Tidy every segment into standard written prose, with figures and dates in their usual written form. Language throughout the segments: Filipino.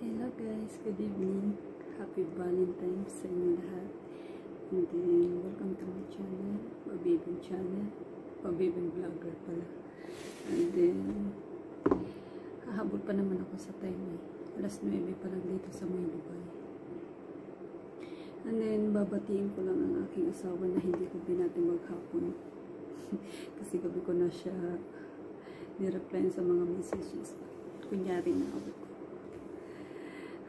Hello guys, good evening. Happy Valentine's sa inyo lahat. And then, welcome to my channel, Pabibing channel, Pabibing vlogger pala. And then, hahabol pa naman ako sa time Alas 9 pa lang dito sa may Dubai. And then, babatiin ko lang ang aking asawa na hindi ko binati maghapon. Kasi gabi ko na siya nireply sa mga messages. Kunyari na ako.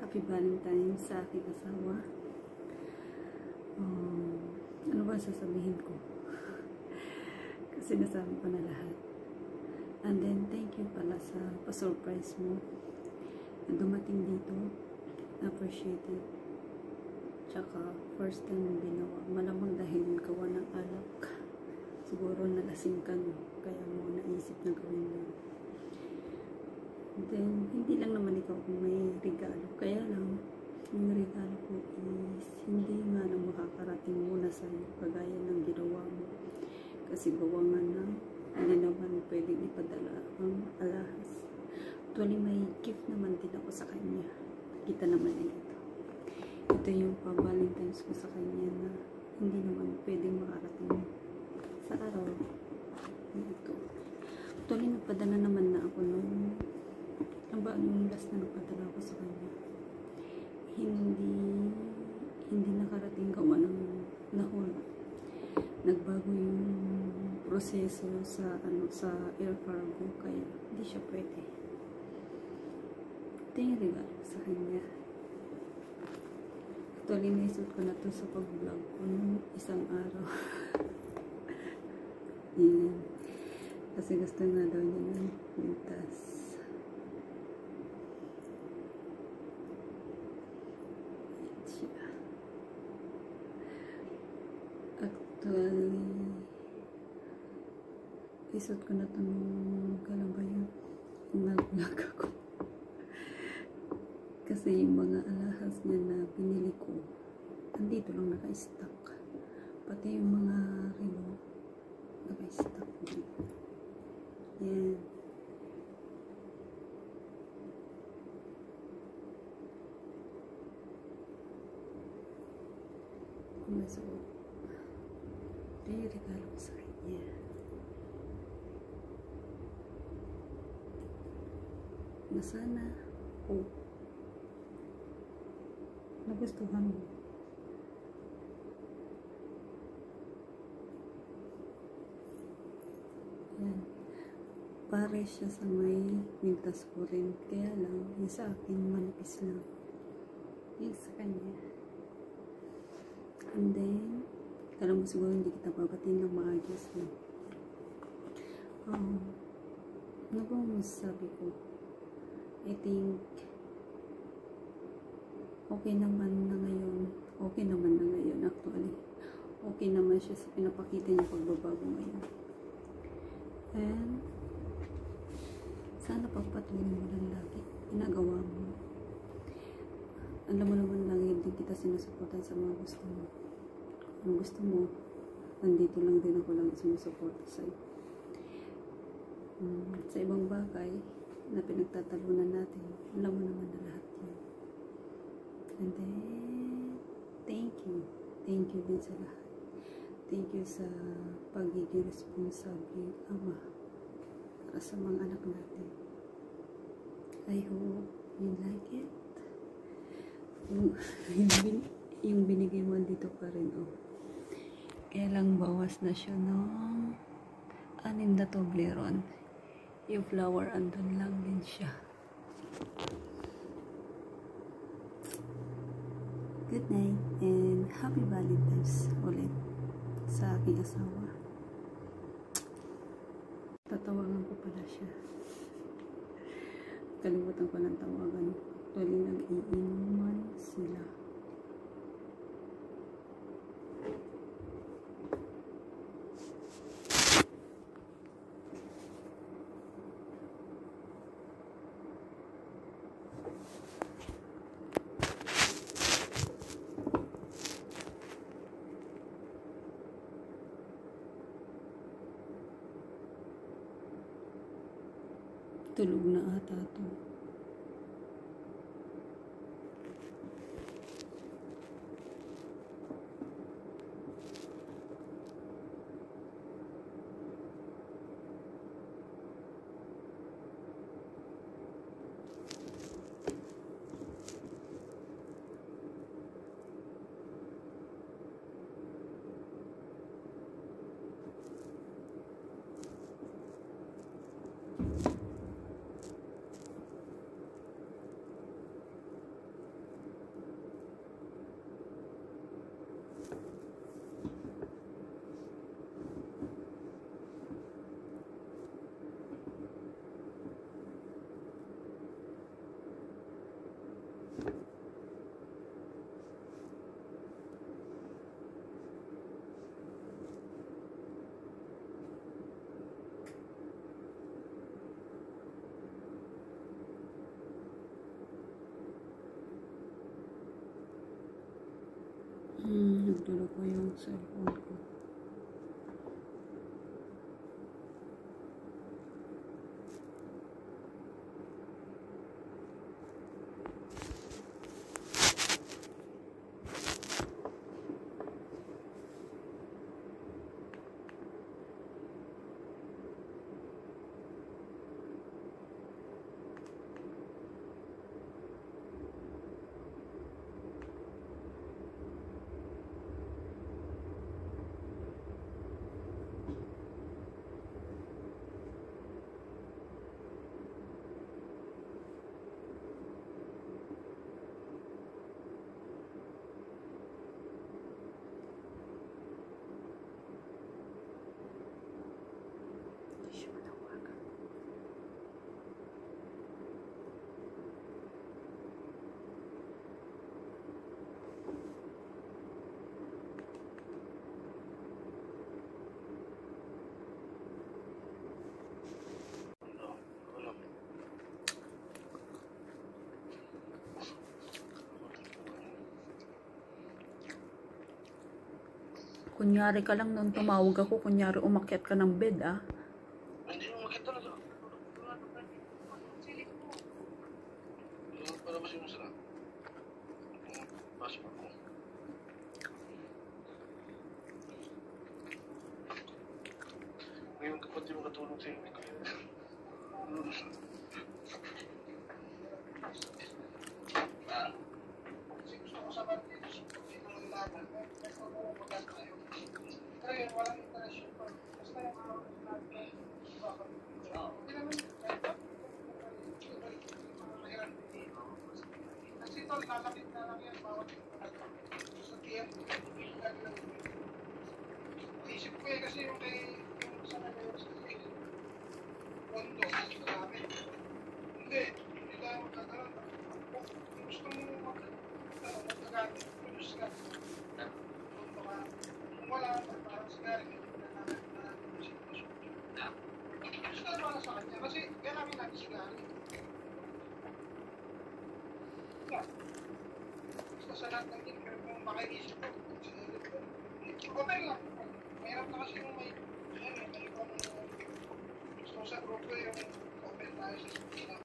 Happy Valentine's sa aking asawa. Ano ba sasabihin ko? Kasi nasabi ko na lahat. And then, thank you pala sa pa-surprise mo na dumating dito. Appreciate it. Tsaka, first time mo ginawa. Malamang dahil gawa ng alak. Siguro nalasing ka no. Kaya mo naisip na gawin yun. Then, hindi lang naman ikaw kung may regalo. Kaya lang, yung regalo ko is hindi nga na makakarating muna sa'yo kagaya ng ginawa mo. Kasi gawa nga na, hindi naman pwedeng ipadala ang alahas. Actually, may gift naman din ako sa kanya. Kita naman din ito. Ito yung pa-Valentine's ko sa kanya na hindi naman pwedeng makarating sa araw na ito. Actually, nagpadala naman na ako nung yung last na nagpadala ko sa kanya, hindi nakarating gawa ng nahon. Nagbago yung proseso sa air cargo, kaya hindi siya pwede. Ito yung regalo sa kanya. Actually, naisot ko na to sa pag-vlog ko nung isang araw. Yan. Kasi gusto na daw niya ng pintas. Actually, isot ko na ito nung kailan ba yun? Nag-vlog ako. Kasi yung mga alahas niya na pinili ko, andito lang naka-stock. Pati yung mga relo, naka-stock din. Yan. Kumasuot. Ito yung regalo ko sa kanya. Na sana nagustuhan mo. Yan. Pare siya sa may mintas ko rin. Kaya lang, yung sa akin manipis lang. Yung sa kanya. And then, alam mo siguro hindi kita babatiin ng maayos no? Ano ba masasabi ko? I think okay naman na ngayon actually okay naman siya sa pinapakita niya pagbabago ngayon. And sana pagpatuloy mo lang lagi ginagawa mo. Alam mo naman lagi hindi kita sinusuportan sa mga gusto mo. Kung gusto mo, nandito lang din ako lang sumusuporta sa'yo. Sa ibang bagay na pinagtatalunan natin, alam mo naman na lahat yun. And then, thank you. Thank you din sa lahat. Thank you sa pagiging responsable ama para sa mga anak natin. I hope you like it. Yung binigay mo dito pa rin, Kaya lang bawas na siya ng 6 na Toblerone. Yung flower andun lang din siya. Good night and happy Valentine's ulit sa aking asawa. Tatawagan ko pala siya. Kalimutan ko ng tawagan. Actually, nag-iinuman sila. Tulog na ata to. Nagdulo ko yung cellphone ko. Kunyari ka lang noon tumawag ako, kunyari umakyat ka ng bed ah. Hindi mo makita talaga. Para ba siya masarap? Passport ko. Ngayon kapatid mo katulong sa'yo. Isip ko eh kasi yung kay yung sa kondo, marami. Hindi tayo magkakaroon. Kung gusto mo magkagamit, produce ka. Kondo ka. Kung wala, parang sigari, hindi na namin na sitwasyon. Gusto na para sa kanya kasi kaya namin natin sigari. Basta sa lahat ng income, kung makaisip ko, okay lang. Mahirap na kasi yung may gusto ko sa grupo yung open tayo sa Sina.